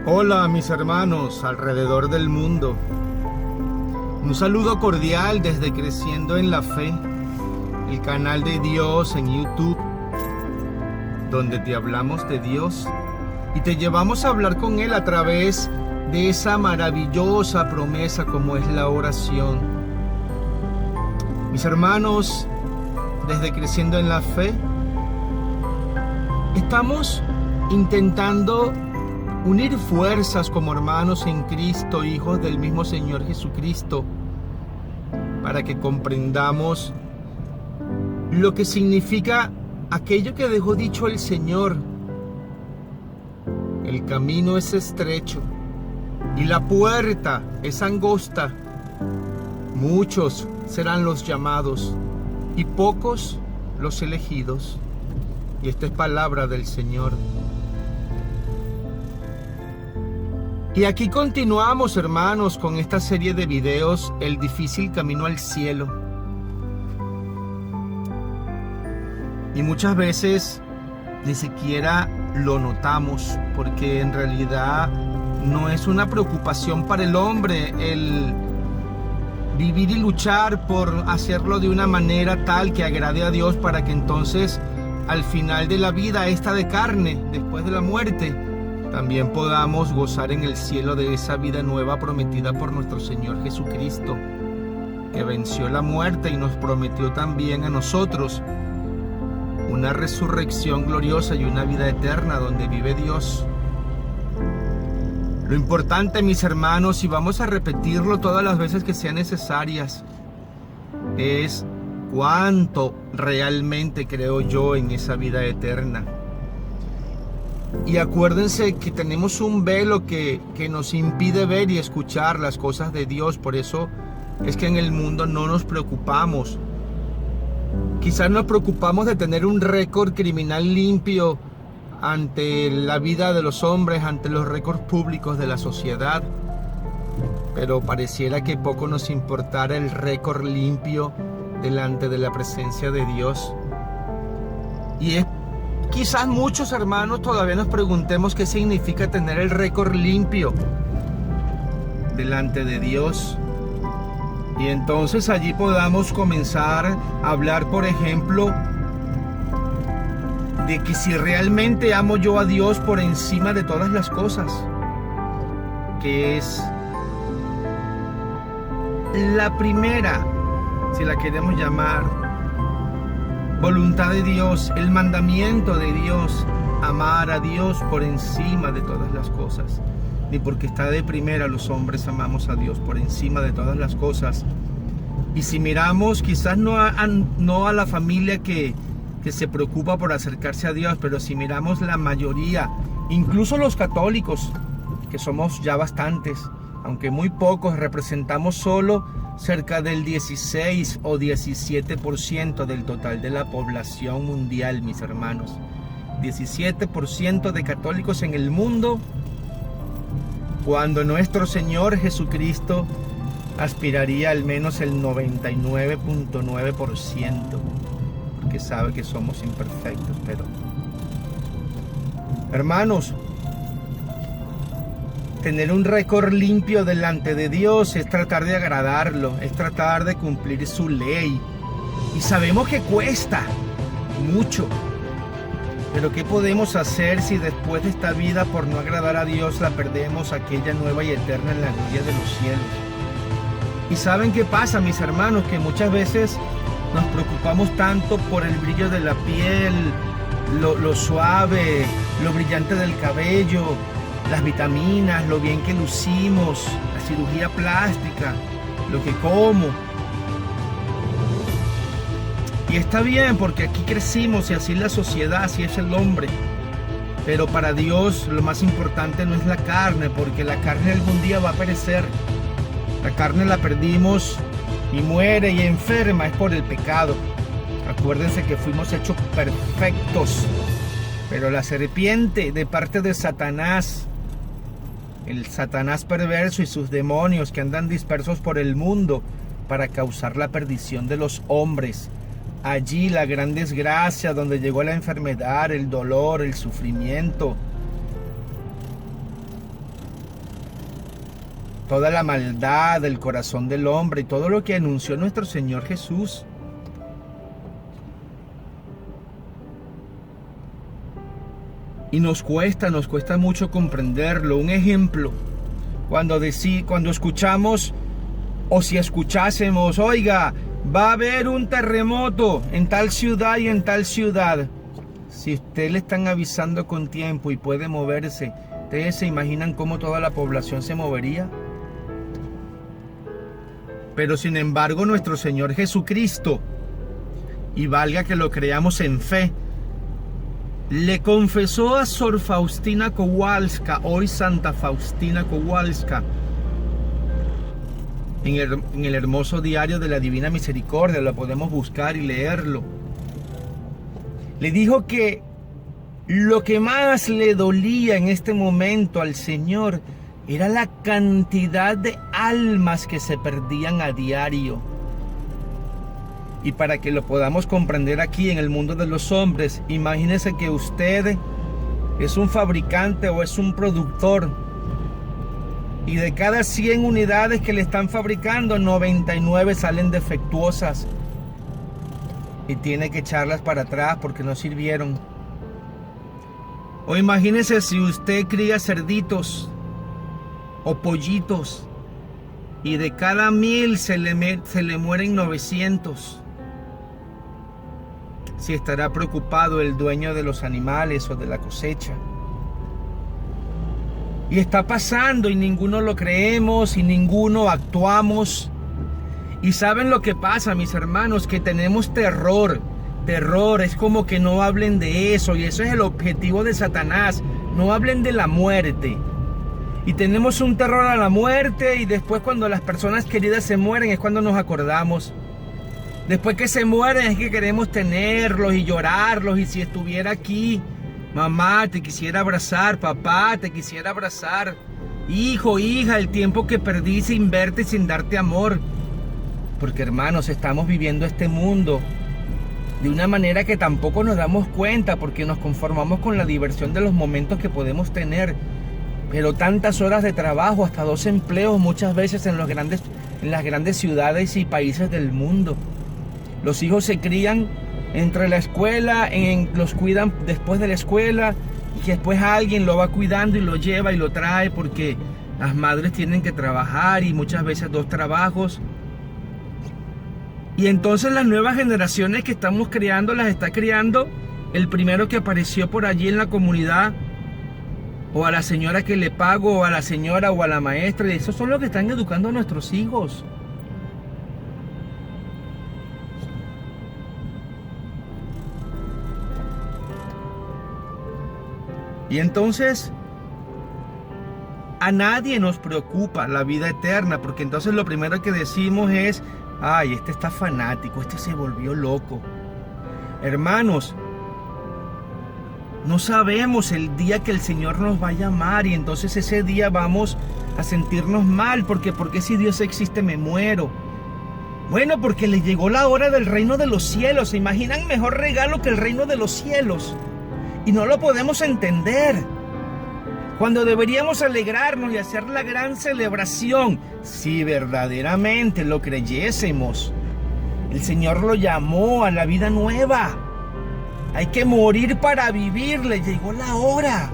Hola mis hermanos alrededor del mundo. Un saludo cordial desde Creciendo en la Fe, el canal de Dios en YouTube, donde te hablamos de Dios y te llevamos a hablar con Él a través de esa maravillosa promesa como es la oración. Mis hermanos, desde Creciendo en la Fe, estamos intentando unir fuerzas como hermanos en Cristo, hijos del mismo Señor Jesucristo, para que comprendamos lo que significa aquello que dejó dicho el Señor. El camino es estrecho y la puerta es angosta. Muchos serán los llamados y pocos los elegidos. Y esta es palabra del Señor. Y aquí continuamos, hermanos, con esta serie de videos, El difícil camino al cielo. Y muchas veces ni siquiera lo notamos, porque en realidad no es una preocupación para el hombre el vivir y luchar por hacerlo de una manera tal que agrade a Dios, para que entonces al final de la vida esta de carne, después de la muerte, también podamos gozar en el cielo de esa vida nueva prometida por nuestro Señor Jesucristo, que venció la muerte y nos prometió también a nosotros una resurrección gloriosa y una vida eterna donde vive Dios. Lo importante, mis hermanos, y vamos a repetirlo todas las veces que sean necesarias, es cuánto realmente creo yo en esa vida eterna. Y acuérdense que tenemos un velo que nos impide ver y escuchar las cosas de Dios. Por eso es que en el mundo no nos preocupamos. Quizás nos preocupamos de tener un récord criminal limpio ante la vida de los hombres, ante los récords públicos de la sociedad. Pero pareciera que poco nos importara el récord limpio delante de la presencia de Dios. Y es quizás muchos hermanos todavía nos preguntemos qué significa tener el récord limpio delante de Dios. Y entonces allí podamos comenzar a hablar, por ejemplo, de que si realmente amo yo a Dios por encima de todas las cosas, que es la primera, si la queremos llamar, voluntad de Dios, el mandamiento de Dios, amar a Dios por encima de todas las cosas. Ni porque está de primera los hombres amamos a Dios por encima de todas las cosas. Y si miramos, quizás no a la familia que se preocupa por acercarse a Dios, pero si miramos la mayoría, incluso los católicos, que somos ya bastantes, aunque muy pocos, representamos solo cerca del 16 o 17% del total de la población mundial, mis hermanos. 17% de católicos en el mundo, cuando nuestro Señor Jesucristo aspiraría al menos el 99.9%, porque sabe que somos imperfectos. Pero, hermanos, tener un récord limpio delante de Dios es tratar de agradarlo, es tratar de cumplir su ley. Y sabemos que cuesta mucho. Pero ¿qué podemos hacer si después de esta vida, por no agradar a Dios, la perdemos, aquella nueva y eterna en la gloria de los cielos? ¿Y saben qué pasa, mis hermanos? Que muchas veces nos preocupamos tanto por el brillo de la piel, lo suave, lo brillante del cabello, las vitaminas, lo bien que lucimos, la cirugía plástica, lo que como. Y está bien, porque aquí crecimos y así es la sociedad, así es el hombre. Pero para Dios lo más importante no es la carne, porque la carne algún día va a perecer. La carne la perdimos y muere y enferma, es por el pecado. Acuérdense que fuimos hechos perfectos. Pero la serpiente, de parte de Satanás, el Satanás perverso y sus demonios que andan dispersos por el mundo para causar la perdición de los hombres. Allí la gran desgracia, donde llegó la enfermedad, el dolor, el sufrimiento. toda la maldad del corazón del hombre y todo lo que anunció nuestro Señor Jesús. Y nos cuesta mucho comprenderlo. Un ejemplo, cuando escuchamos, o si escuchásemos, oiga, va a haber un terremoto en tal ciudad y en tal ciudad. Si usted le están avisando con tiempo y puede moverse, ¿ustedes se imaginan cómo toda la población se movería? Pero sin embargo, nuestro Señor Jesucristo, y valga que lo creamos en fe, le confesó a Sor Faustina Kowalska, hoy Santa Faustina Kowalska, en el hermoso diario de la Divina Misericordia, lo podemos buscar y leerlo. Le dijo que lo que más le dolía en este momento al Señor era la cantidad de almas que se perdían a diario. Y para que lo podamos comprender aquí en el mundo de los hombres, imagínese que usted es un fabricante o es un productor, y de cada 100 unidades que le están fabricando, 99 salen defectuosas y tiene que echarlas para atrás porque no sirvieron. O imagínese si usted cría cerditos o pollitos y de cada 1000 se le mueren 900. Si estará preocupado el dueño de los animales o de la cosecha. Y está pasando y ninguno lo creemos y ninguno actuamos. Y ¿saben lo que pasa, mis hermanos? Que tenemos terror. Terror, es como que no hablen de eso, y eso es el objetivo de Satanás. No hablen de la muerte. Y tenemos un terror a la muerte, y después cuando las personas queridas se mueren es cuando nos acordamos. Después que se mueren es que queremos tenerlos y llorarlos, y si estuviera aquí, mamá, te quisiera abrazar, papá, te quisiera abrazar. Hijo, hija, el tiempo que perdí sin verte y sin darte amor. Porque hermanos, estamos viviendo este mundo de una manera que tampoco nos damos cuenta, porque nos conformamos con la diversión de los momentos que podemos tener. Pero tantas horas de trabajo, hasta 2 empleos muchas veces en las grandes ciudades y países del mundo. Los hijos se crían entre la escuela, los cuidan después de la escuela, y después alguien lo va cuidando y lo lleva y lo trae, porque las madres tienen que trabajar y muchas veces 2 trabajos. Y entonces las nuevas generaciones que estamos criando, las está criando el primero que apareció por allí en la comunidad, o a la señora que le pago, o a la señora o a la maestra. Y esos son los que están educando a nuestros hijos. Y entonces a nadie nos preocupa la vida eterna, porque entonces lo primero que decimos es: ay, este está fanático, este se volvió loco. Hermanos, no sabemos el día que el Señor nos va a llamar, y entonces ese día vamos a sentirnos mal, porque si Dios existe me muero. Bueno, porque le llegó la hora del reino de los cielos. ¿Se imaginan mejor regalo que el reino de los cielos? Y no lo podemos entender. Cuando deberíamos alegrarnos y hacer la gran celebración, si verdaderamente lo creyésemos. El Señor lo llamó a la vida nueva. Hay que morir para vivir, le llegó la hora.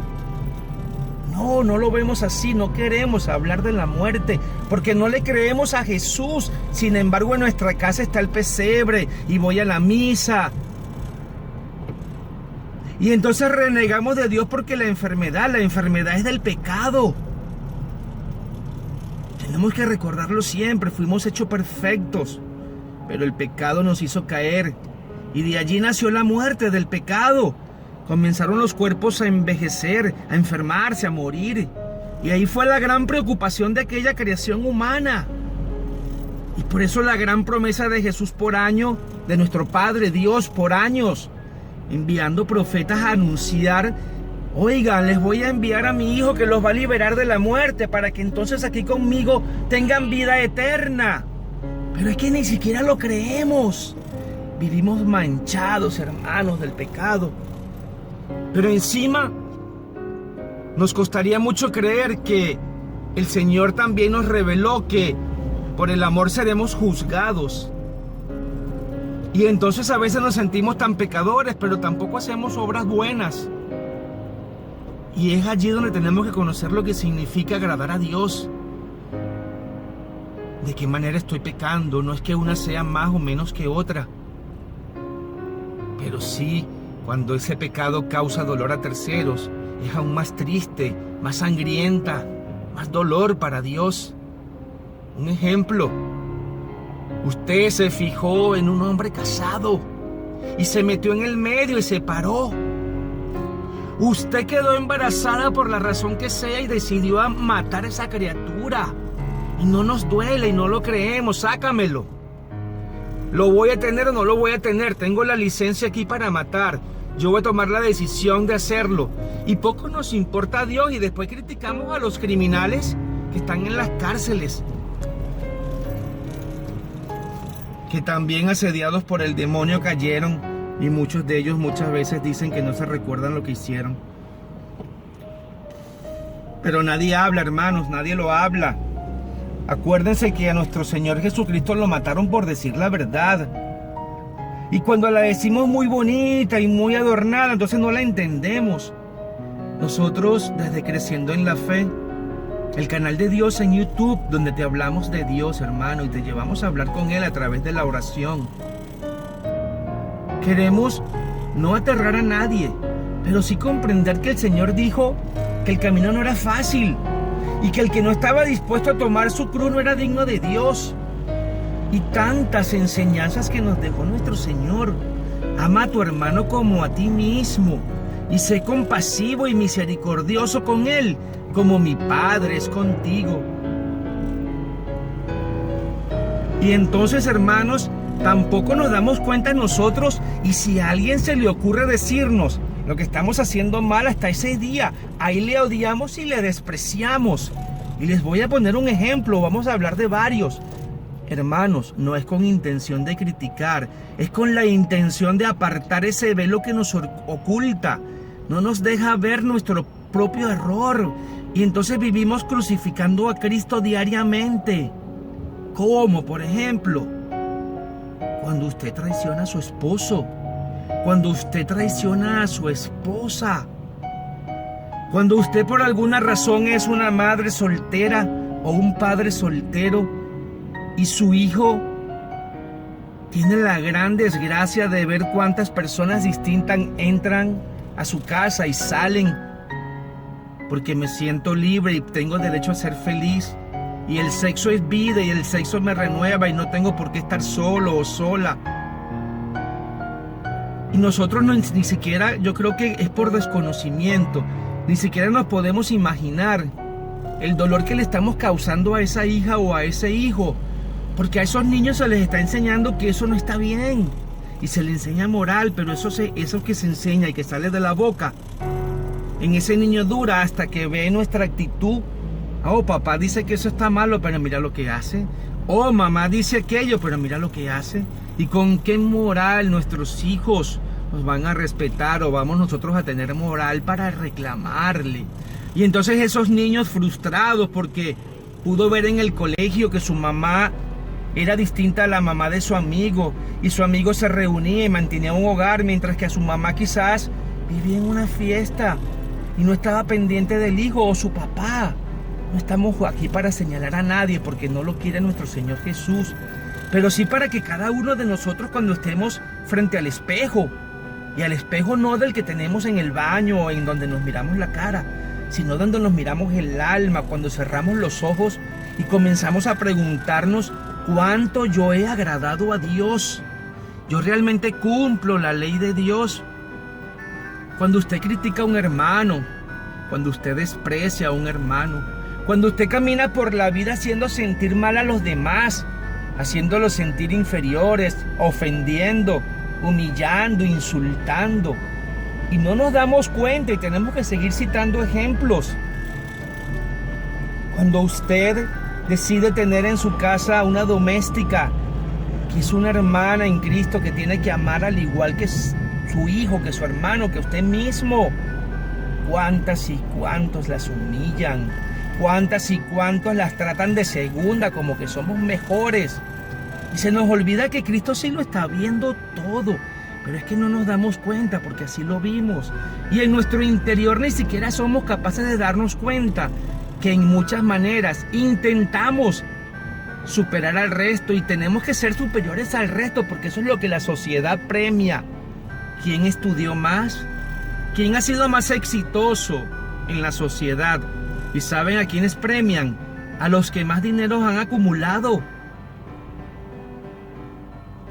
No, no lo vemos así, no queremos hablar de la muerte, porque no le creemos a Jesús. Sin embargo, en nuestra casa está el pesebre y voy a la misa. Y entonces renegamos de Dios porque la enfermedad es del pecado. Tenemos que recordarlo siempre, fuimos hechos perfectos, pero el pecado nos hizo caer. Y de allí nació la muerte del pecado. Comenzaron los cuerpos a envejecer, a enfermarse, a morir. Y ahí fue la gran preocupación de aquella creación humana. Y por eso la gran promesa de Jesús por año, de nuestro Padre Dios por años, enviando profetas a anunciar: oigan, les voy a enviar a mi Hijo que los va a liberar de la muerte, para que entonces aquí conmigo tengan vida eterna. Pero es que ni siquiera lo creemos. Vivimos manchados, hermanos, del pecado. Pero encima nos costaría mucho creer que el Señor también nos reveló que por el amor seremos juzgados. Y entonces a veces nos sentimos tan pecadores, pero tampoco hacemos obras buenas. Y es allí donde tenemos que conocer lo que significa agradar a Dios. ¿De qué manera estoy pecando? No es que una sea más o menos que otra. Pero sí, cuando ese pecado causa dolor a terceros, es aún más triste, más sangrienta, más dolor para Dios. Un ejemplo. Usted se fijó en un hombre casado y se metió en el medio y se paró. Usted quedó embarazada por la razón que sea y decidió matar a esa criatura. Y no nos duele y no lo creemos, sácamelo. ¿Lo voy a tener o no lo voy a tener? Tengo la licencia aquí para matar. Yo voy a tomar la decisión de hacerlo. Y poco nos importa a Dios y después criticamos a los criminales que están en las cárceles, que también asediados por el demonio cayeron, y muchos de ellos muchas veces dicen que no se recuerdan lo que hicieron. Pero nadie habla, hermanos, nadie lo habla. Acuérdense que a nuestro Señor Jesucristo lo mataron por decir la verdad. Y cuando la decimos muy bonita y muy adornada, entonces no la entendemos. Nosotros, desde Creciendo en la Fe, el canal de Dios en YouTube, donde te hablamos de Dios, hermano, y te llevamos a hablar con Él a través de la oración. Queremos no aterrar a nadie, pero sí comprender que el Señor dijo que el camino no era fácil y que el que no estaba dispuesto a tomar su cruz no era digno de Dios. Y tantas enseñanzas que nos dejó nuestro Señor. Ama a tu hermano como a ti mismo y sé compasivo y misericordioso con él, como mi Padre es contigo. Y entonces, hermanos, tampoco nos damos cuenta nosotros, y si a alguien se le ocurre decirnos lo que estamos haciendo mal hasta ese día, ahí le odiamos y le despreciamos. Y les voy a poner un ejemplo, vamos a hablar de varios. Hermanos, no es con intención de criticar, es con la intención de apartar ese velo que nos oculta, no nos deja ver nuestro propio error. Y entonces vivimos crucificando a Cristo diariamente. ¿Cómo? Por ejemplo, cuando usted traiciona a su esposo, cuando usted traiciona a su esposa, cuando usted por alguna razón es una madre soltera o un padre soltero y su hijo tiene la gran desgracia de ver cuántas personas distintas entran a su casa y salen, porque me siento libre y tengo derecho a ser feliz, y el sexo es vida y el sexo me renueva y no tengo por qué estar solo o sola. Y nosotros ni siquiera, yo creo que es por desconocimiento, ni siquiera nos podemos imaginar el dolor que le estamos causando a esa hija o a ese hijo, porque a esos niños se les está enseñando que eso no está bien y se les enseña moral, pero eso que se enseña y que sale de la boca en ese niño dura hasta que ve nuestra actitud. Oh, papá dice que eso está malo, pero mira lo que hace. Oh, mamá dice aquello, pero mira lo que hace. ¿Y con qué moral nuestros hijos nos van a respetar o vamos nosotros a tener moral para reclamarle? Y entonces esos niños frustrados porque pudo ver en el colegio que su mamá era distinta a la mamá de su amigo y su amigo se reunía y mantenía un hogar, mientras que a su mamá quizás vivía en una fiesta y no estaba pendiente del hijo o su papá. No estamos aquí para señalar a nadie porque no lo quiere nuestro Señor Jesús, pero sí para que cada uno de nosotros, cuando estemos frente al espejo, y al espejo no del que tenemos en el baño o en donde nos miramos la cara, sino donde nos miramos el alma, cuando cerramos los ojos y comenzamos a preguntarnos cuánto yo he agradado a Dios. Yo realmente cumplo la ley de Dios. Cuando usted critica a un hermano, cuando usted desprecia a un hermano, cuando usted camina por la vida haciendo sentir mal a los demás, haciéndolos sentir inferiores, ofendiendo, humillando, insultando, y no nos damos cuenta y tenemos que seguir citando ejemplos. Cuando usted decide tener en su casa una doméstica que es una hermana en Cristo que tiene que amar al igual que su hijo, que su hermano, que usted mismo, cuántas y cuántos las humillan cuántas y cuántos las tratan de segunda, como que somos mejores. Y se nos olvida que Cristo sí lo está viendo todo. Pero es que no nos damos cuenta porque así lo vimos. Y en nuestro interior ni siquiera somos capaces de darnos cuenta que en muchas maneras intentamos superar al resto y tenemos que ser superiores al resto porque eso es lo que la sociedad premia. ¿Quién estudió más? ¿Quién ha sido más exitoso en la sociedad? ¿Y saben a quiénes premian? A los que más dinero han acumulado.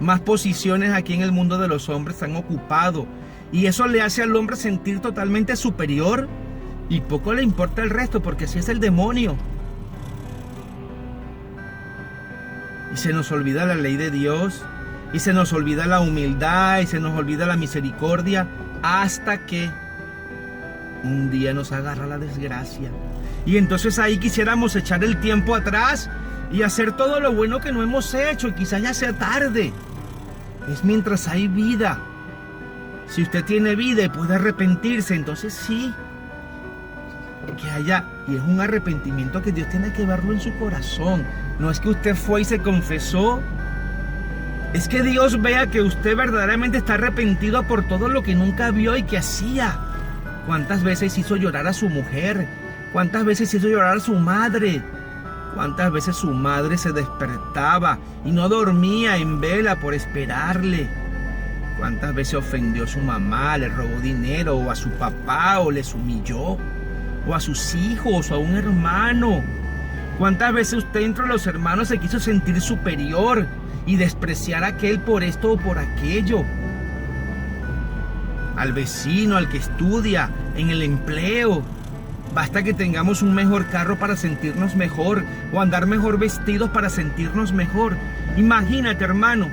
Más posiciones aquí en el mundo de los hombres han ocupado. Y eso le hace al hombre sentir totalmente superior. Y poco le importa el resto porque así es el demonio. Y se nos olvida la ley de Dios. Y se nos olvida la humildad. Y se nos olvida la misericordia. Hasta que un día nos agarra la desgracia. Y entonces ahí quisiéramos echar el tiempo atrás y hacer todo lo bueno que no hemos hecho. Y quizás ya sea tarde. Es mientras hay vida. Si usted tiene vida y puede arrepentirse, entonces sí. Que haya, y es un arrepentimiento que Dios tiene que verlo en su corazón. No es que usted fue y se confesó. Es que Dios vea que usted verdaderamente está arrepentido por todo lo que nunca vio y que hacía. ¿Cuántas veces hizo llorar a su mujer? ¿Cuántas veces hizo llorar a su madre? ¿Cuántas veces su madre se despertaba y no dormía en vela por esperarle? ¿Cuántas veces ofendió a su mamá, le robó dinero, o a su papá, o les humilló? O a sus hijos, o a un hermano. ¿Cuántas veces usted entre los hermanos se quiso sentir superior y despreciar a aquel por esto o por aquello? Al vecino, al que estudia, en el empleo. Basta que tengamos un mejor carro para sentirnos mejor, o andar mejor vestidos para sentirnos mejor. Imagínate, hermano,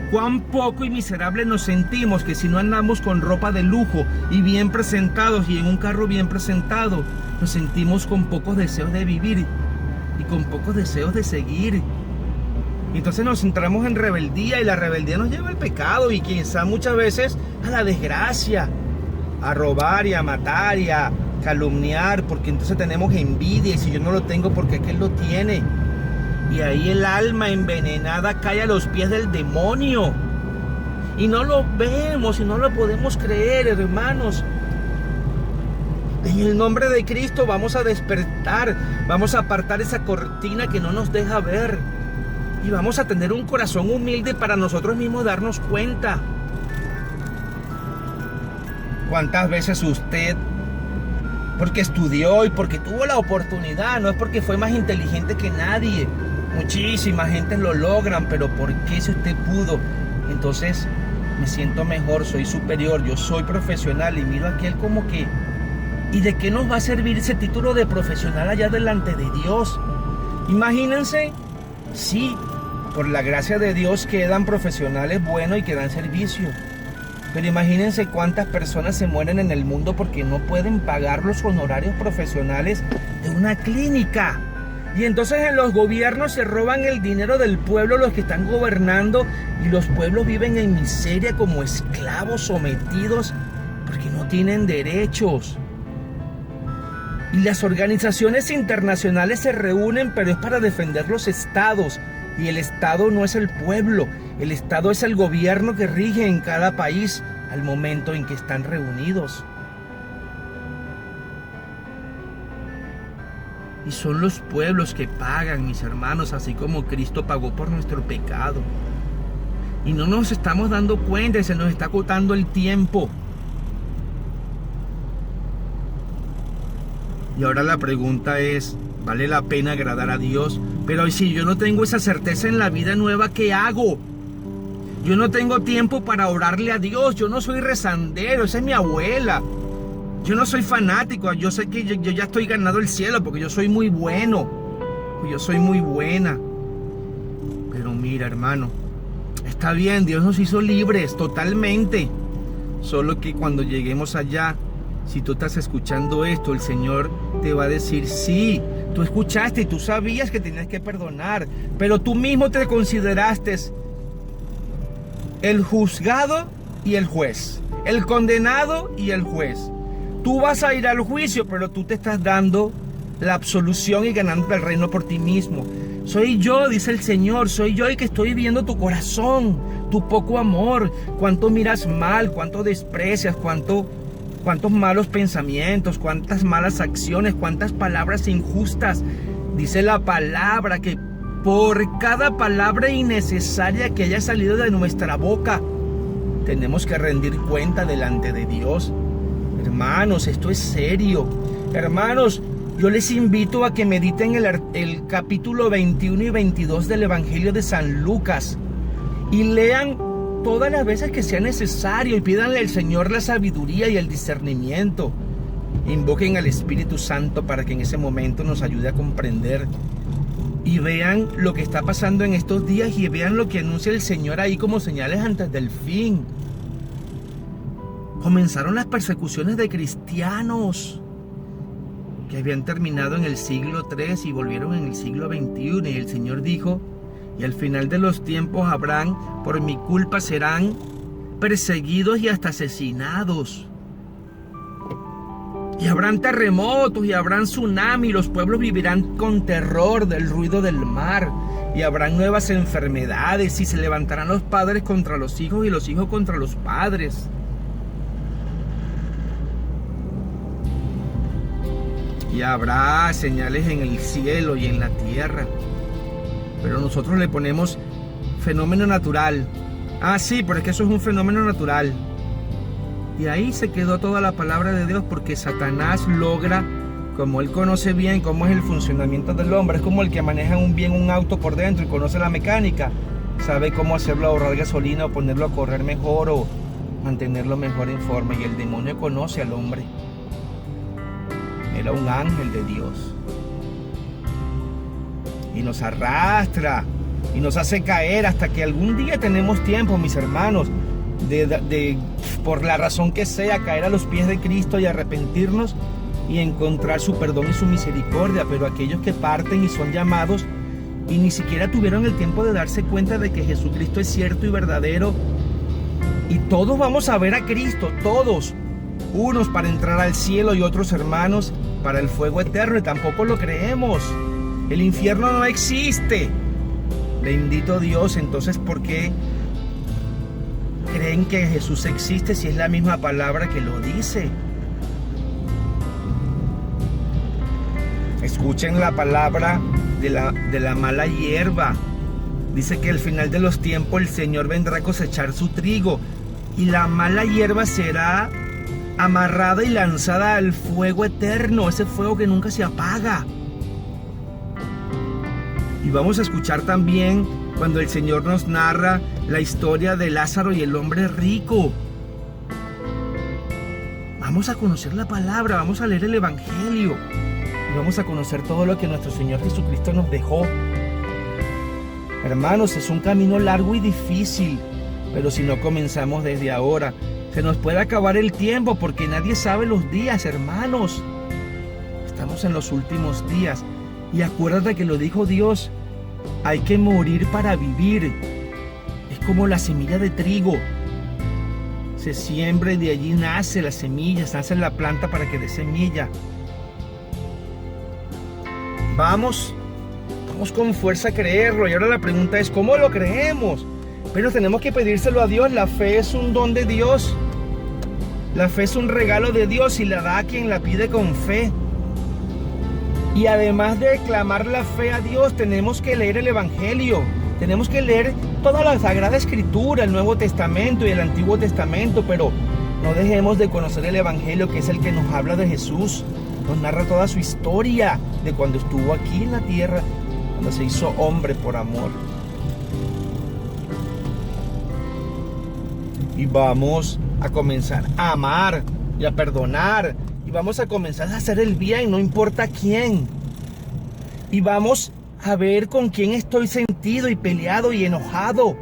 cuán poco y miserable nos sentimos que si no andamos con ropa de lujo y bien presentados y en un carro bien presentado, nos sentimos con pocos deseos de vivir y con pocos deseos de seguir. Y entonces nos centramos en rebeldía y la rebeldía nos lleva al pecado y quizá muchas veces a la desgracia, a robar y a matar y a calumniar, porque entonces tenemos envidia y si yo no lo tengo porque aquel lo tiene. Y ahí el alma envenenada cae a los pies del demonio. Y no lo vemos y no lo podemos creer, hermanos. En el nombre de Cristo vamos a despertar, vamos a apartar esa cortina que no nos deja ver. Y vamos a tener un corazón humilde para nosotros mismos darnos cuenta. ¿Cuántas veces usted, porque estudió y porque tuvo la oportunidad, no es porque fue más inteligente que nadie? Muchísima gente lo logran, pero ¿por qué si usted pudo? Entonces me siento mejor, soy superior, yo soy profesional y miro a aquel como que... ¿Y de qué nos va a servir ese título de profesional allá delante de Dios? Imagínense, sí, por la gracia de Dios quedan profesionales buenos y que dan servicio. Pero imagínense cuántas personas se mueren en el mundo porque no pueden pagar los honorarios profesionales de una clínica. Y entonces en los gobiernos se roban el dinero del pueblo los que están gobernando y los pueblos viven en miseria como esclavos sometidos porque no tienen derechos. Y las organizaciones internacionales se reúnen, pero es para defender los estados. Y el Estado no es el pueblo, el Estado es el gobierno que rige en cada país al momento en que están reunidos. Y son los pueblos que pagan, mis hermanos, así como Cristo pagó por nuestro pecado. Y no nos estamos dando cuenta y se nos está agotando el tiempo. Y ahora la pregunta es, ¿vale la pena agradar a Dios? Pero si yo no tengo esa certeza en la vida nueva, ¿qué hago? Yo no tengo tiempo para orarle a Dios. Yo no soy rezandero, esa es mi abuela. Yo no soy fanático. Yo sé que yo ya estoy ganado el cielo porque yo soy muy bueno. Yo soy muy buena. Pero mira, hermano, está bien, Dios nos hizo libres totalmente. Solo que cuando lleguemos allá, si tú estás escuchando esto, el Señor te va a decir, sí, tú escuchaste y tú sabías que tenías que perdonar, pero tú mismo te consideraste el juzgado y el juez, el condenado y el juez. Tú vas a ir al juicio, pero tú te estás dando la absolución y ganando el reino por ti mismo. Soy yo, dice el Señor, soy yo el que estoy viendo tu corazón, tu poco amor, cuánto miras mal, cuánto desprecias, cuántos malos pensamientos, cuántas malas acciones, cuántas palabras injustas. Dice la palabra que por cada palabra innecesaria que haya salido de nuestra boca, tenemos que rendir cuenta delante de Dios. Hermanos, esto es serio. Hermanos, yo les invito a que mediten el capítulo 21 y 22 del Evangelio de San Lucas y lean todas las veces que sea necesario y pídanle al Señor la sabiduría y el discernimiento. Invoquen al Espíritu Santo para que en ese momento nos ayude a comprender. Y vean lo que está pasando en estos días y vean lo que anuncia el Señor ahí como señales antes del fin. Comenzaron las persecuciones de cristianos que habían terminado en el siglo III y volvieron en el siglo XXI. Y el Señor dijo: y al final de los tiempos por mi culpa serán perseguidos y hasta asesinados. Y habrán terremotos y habrán tsunami, los pueblos vivirán con terror del ruido del mar. Y habrán nuevas enfermedades y se levantarán los padres contra los hijos y los hijos contra los padres. Y habrá señales en el cielo y en la tierra. Pero nosotros le ponemos fenómeno natural. Ah, sí, pero es que eso es un fenómeno natural. Y ahí se quedó toda la palabra de Dios, porque Satanás logra, como él conoce bien cómo es el funcionamiento del hombre, es como el que maneja un auto por dentro y conoce la mecánica, sabe cómo hacerlo ahorrar gasolina o ponerlo a correr mejor o mantenerlo mejor en forma. Y el demonio conoce al hombre. Era un ángel de Dios. Y nos arrastra y nos hace caer hasta que algún día tenemos tiempo, mis hermanos, de por la razón que sea, caer a los pies de Cristo y arrepentirnos y encontrar su perdón y su misericordia. Pero aquellos que parten y son llamados y ni siquiera tuvieron el tiempo de darse cuenta de que Jesucristo es cierto y verdadero, y todos vamos a ver a Cristo, todos, unos para entrar al cielo y otros, hermanos, para el fuego eterno, y tampoco lo creemos. El infierno no existe. Bendito Dios. Entonces, ¿por qué creen que Jesús existe si es la misma palabra que lo dice? Escuchen la palabra de la mala hierba. Dice que al final de los tiempos el Señor vendrá a cosechar su trigo, y la mala hierba será amarrada y lanzada al fuego eterno, ese fuego que nunca se apaga. Y vamos a escuchar también cuando el Señor nos narra la historia de Lázaro y el hombre rico. Vamos a conocer la palabra, vamos a leer el Evangelio y vamos a conocer todo lo que nuestro Señor Jesucristo nos dejó. Hermanos, es un camino largo y difícil, pero si no comenzamos desde ahora, se nos puede acabar el tiempo, porque nadie sabe los días, hermanos. Estamos en los últimos días. Y acuérdate que lo dijo Dios: hay que morir para vivir. Es como la semilla de trigo. Se siembra y de allí nace la semilla, nace la planta para que dé semilla. Vamos con fuerza a creerlo. Y ahora la pregunta es: ¿cómo lo creemos? Pero tenemos que pedírselo a Dios. La fe es un don de Dios. La fe es un regalo de Dios y la da a quien la pide con fe. Y además de clamar la fe a Dios, tenemos que leer el Evangelio. Tenemos que leer toda la Sagrada Escritura, el Nuevo Testamento y el Antiguo Testamento, pero no dejemos de conocer el Evangelio, que es el que nos habla de Jesús. Nos narra toda su historia de cuando estuvo aquí en la tierra, cuando se hizo hombre por amor. Y vamos a comenzar a amar y a perdonar. Y vamos a comenzar a hacer el bien, no importa quién. Y vamos a ver con quién estoy sentido y peleado y enojado.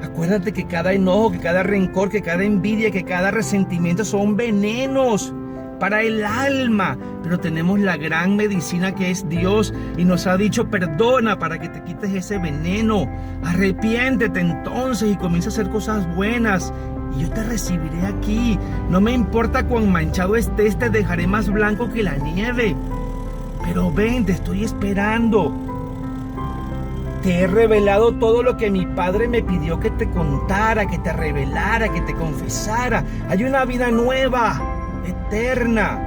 Acuérdate que cada enojo, que cada rencor, que cada envidia, que cada resentimiento son venenos para el alma. Pero tenemos la gran medicina que es Dios, y nos ha dicho: perdona para que te quites ese veneno. Arrepiéntete entonces y comienza a hacer cosas buenas, y yo te recibiré aquí. No me importa cuán manchado estés, te dejaré más blanco que la nieve. Pero ven, te estoy esperando. Te he revelado todo lo que mi Padre me pidió que te contara, que te revelara, que te confesara. Hay una vida nueva, eterna.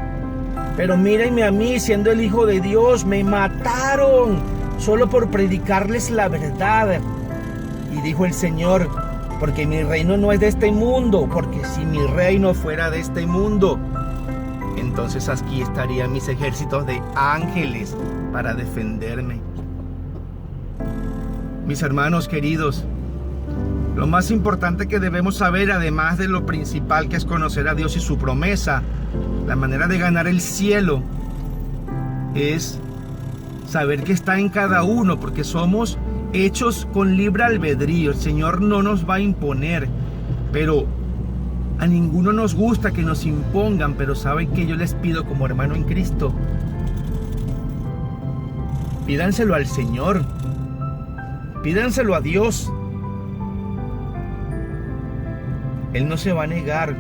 Pero mírenme a mí, siendo el Hijo de Dios, me mataron solo por predicarles la verdad. Y dijo el Señor, porque mi reino no es de este mundo, porque si mi reino fuera de este mundo, entonces aquí estarían mis ejércitos de ángeles para defenderme. Mis hermanos queridos, lo más importante que debemos saber, además de lo principal que es conocer a Dios y su promesa, la manera de ganar el cielo es saber que está en cada uno, porque somos hechos con libre albedrío. El Señor no nos va a imponer, pero a ninguno nos gusta que nos impongan. Pero ¿saben qué? Yo les pido como hermano en Cristo, pídanselo al Señor, pídanselo a Dios. Él no se va a negar,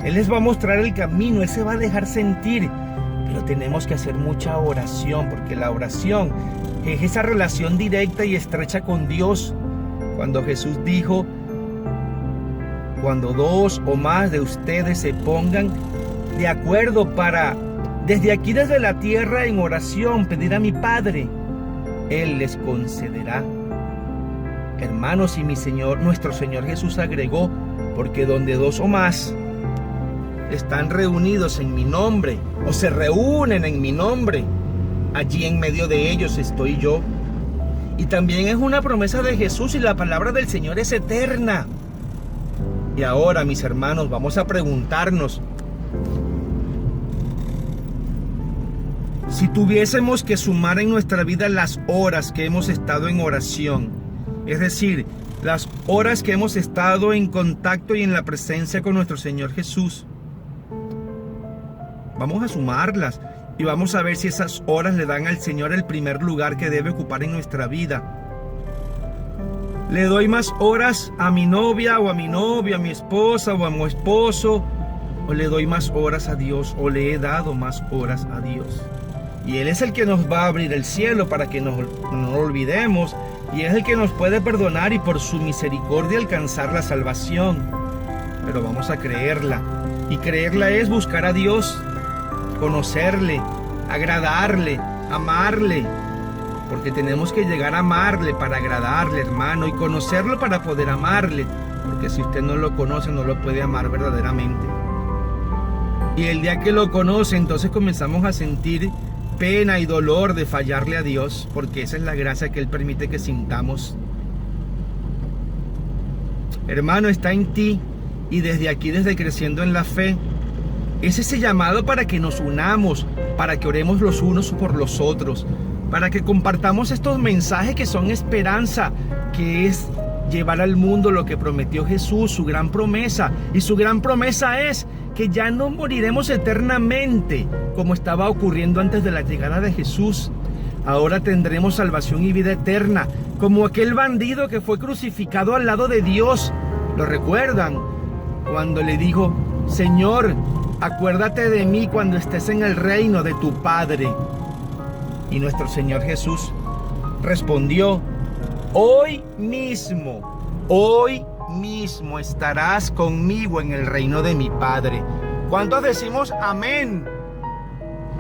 Él les va a mostrar el camino, Él se va a dejar sentir. Pero tenemos que hacer mucha oración, porque la oración es esa relación directa y estrecha con Dios. Cuando Jesús dijo, cuando dos o más de ustedes se pongan de acuerdo para, desde aquí, desde la tierra, en oración, pedir a mi Padre, Él les concederá. Hermanos, y nuestro Señor Jesús agregó, porque donde dos o más están reunidos en mi nombre, o se reúnen en mi nombre, allí en medio de ellos estoy yo. Y también es una promesa de Jesús, y la palabra del Señor es eterna. Y ahora, mis hermanos, vamos a preguntarnos, si tuviésemos que sumar en nuestra vida las horas que hemos estado en oración, es decir, las horas que hemos estado en contacto y en la presencia con nuestro Señor Jesús, vamos a sumarlas y vamos a ver si esas horas le dan al Señor el primer lugar que debe ocupar en nuestra vida. ¿Le doy más horas a mi novia o a mi novio, a mi esposa o a mi esposo? ¿O le doy más horas a Dios? ¿O le he dado más horas a Dios? Y Él es el que nos va a abrir el cielo para que no lo olvidemos. Y es el que nos puede perdonar y por su misericordia alcanzar la salvación. Pero vamos a creerla. Y creerla es buscar a Dios, conocerle, agradarle, amarle. Porque tenemos que llegar a amarle para agradarle, hermano, y conocerlo para poder amarle. Porque si usted no lo conoce, no lo puede amar verdaderamente. Y el día que lo conoce, entonces comenzamos a sentir pena y dolor de fallarle a Dios, porque esa es la gracia que Él permite que sintamos. Hermano, está en ti, y desde aquí, desde Creciendo en la Fe, es ese llamado para que nos unamos, para que oremos los unos por los otros, para que compartamos estos mensajes que son esperanza, que es llevar al mundo lo que prometió Jesús, su gran promesa. Y su gran promesa es que ya no moriremos eternamente como estaba ocurriendo antes de la llegada de Jesús. Ahora tendremos salvación y vida eterna, como aquel bandido que fue crucificado al lado de Dios. ¿Lo recuerdan? Cuando le dijo, Señor, acuérdate de mí cuando estés en el reino de tu Padre. Y nuestro Señor Jesús respondió, hoy mismo estarás conmigo en el reino de mi Padre. ¿Cuántos decimos amén?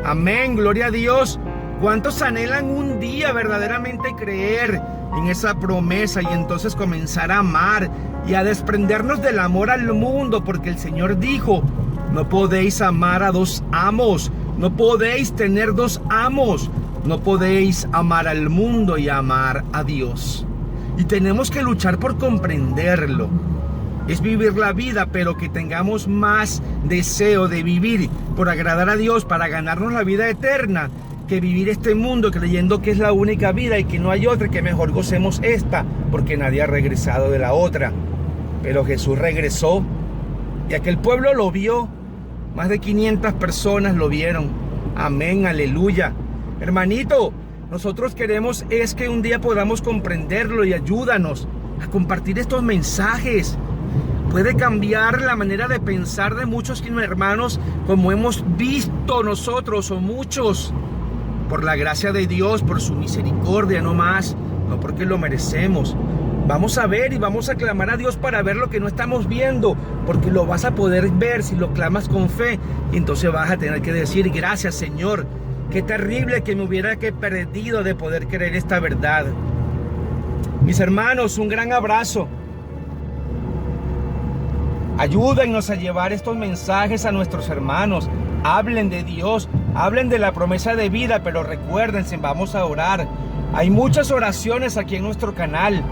Amén, gloria a Dios. ¿Cuántos anhelan un día verdaderamente creer en esa promesa y entonces comenzar a amar y a desprendernos del amor al mundo? Porque el Señor dijo, no podéis amar a dos amos, no podéis tener dos amos, no podéis amar al mundo y amar a Dios. Y tenemos que luchar por comprenderlo. Es vivir la vida, pero que tengamos más deseo de vivir por agradar a Dios para ganarnos la vida eterna, que vivir este mundo creyendo que es la única vida y que no hay otra, y que mejor gocemos esta, porque nadie ha regresado de la otra. Pero Jesús regresó y aquel pueblo lo vio. Más de 500 personas lo vieron. Amén, aleluya. Hermanito, nosotros queremos es que un día podamos comprenderlo, y ayúdanos a compartir estos mensajes. Puede cambiar la manera de pensar de muchos hermanos, como hemos visto nosotros o muchos. por la gracia de Dios, por su misericordia, no más, no porque lo merecemos. Vamos a ver y vamos a clamar a Dios para ver lo que no estamos viendo, porque lo vas a poder ver si lo clamas con fe. Y entonces vas a tener que decir: gracias, Señor, qué terrible que me hubiera perdido de poder creer esta verdad. Mis hermanos, un gran abrazo. Ayúdennos a llevar estos mensajes a nuestros hermanos. Hablen de Dios, hablen de la promesa de vida, pero recuérdense, vamos a orar. Hay muchas oraciones aquí en nuestro canal.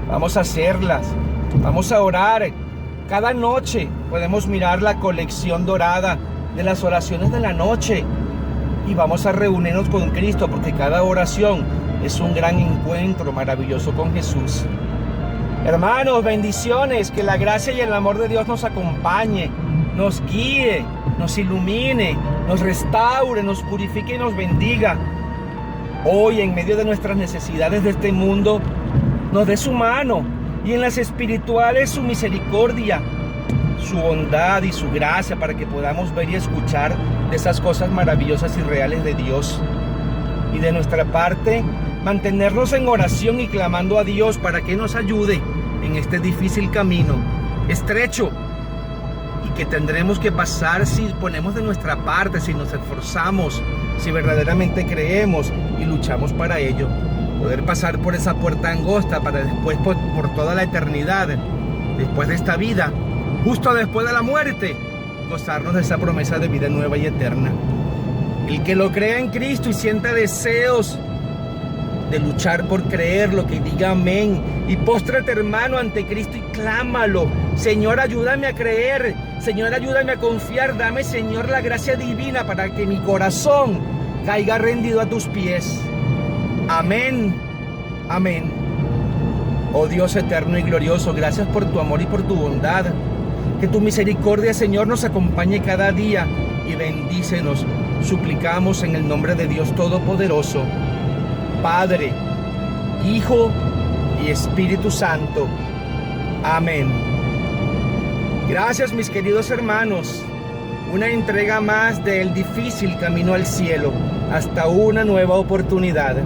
Vamos a hacerlas, vamos a orar. Cada noche podemos mirar la colección dorada de las oraciones de la noche y vamos a reunirnos con Cristo, porque cada oración es un gran encuentro maravilloso con Jesús. Hermanos, bendiciones, que la gracia y el amor de Dios nos acompañe, nos guíe, nos ilumine, nos restaure, nos purifique y nos bendiga. Hoy, en medio de nuestras necesidades de este mundo, nos dé su mano, y en las espirituales su misericordia, su bondad y su gracia, para que podamos ver y escuchar de esas cosas maravillosas y reales de Dios. Y de nuestra parte, mantenernos en oración y clamando a Dios para que nos ayude en este difícil camino, estrecho, y que tendremos que pasar si ponemos de nuestra parte, si nos esforzamos, si verdaderamente creemos y luchamos para ello. Poder pasar por esa puerta angosta para después, por toda la eternidad, después de esta vida, justo después de la muerte, gozarnos de esa promesa de vida nueva y eterna. El que lo crea en Cristo y sienta deseos de luchar por creerlo, que diga amén. Y póstrate, hermano, ante Cristo y clámalo: Señor, ayúdame a creer. Señor, ayúdame a confiar. Dame, Señor, la gracia divina para que mi corazón caiga rendido a tus pies. Amén, amén. Oh Dios eterno y glorioso, gracias por tu amor y por tu bondad. Que tu misericordia, Señor, nos acompañe cada día y bendícenos. Suplicamos en el nombre de Dios Todopoderoso, Padre, Hijo y Espíritu Santo. Amén. Gracias, mis queridos hermanos. Una entrega más del difícil camino al cielo. Hasta una nueva oportunidad.